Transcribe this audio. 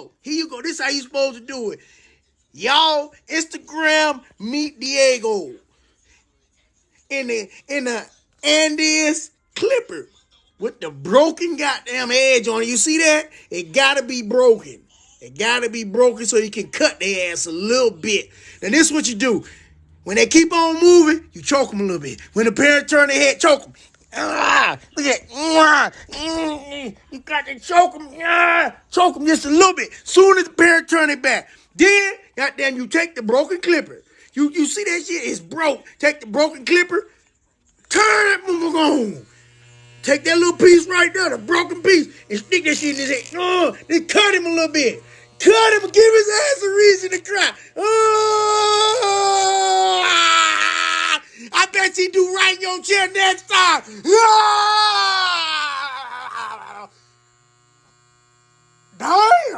Look, here you go. This how you supposed to do it. Y'all, Instagram meet Diego in the Andes Clipper with the broken goddamn edge on it. You see that? It gotta be broken. It gotta be broken so you can cut their ass a little bit. Now this is what you do. When they keep on moving, you choke them a little bit. When the parent turn their head, choke them. Look at you got to choke them. Choke them just a little bit. Soon as the parent turn it back. Then, goddamn, you take the broken clipper. You see that shit? It's broke. Take the broken clipper. Turn it, on. Take that little piece right there, the broken piece, and stick that shit in his head. Then cut him a little bit. Cut him and give his ass a reason to cry. I bet he do right in your chair next time. Damn.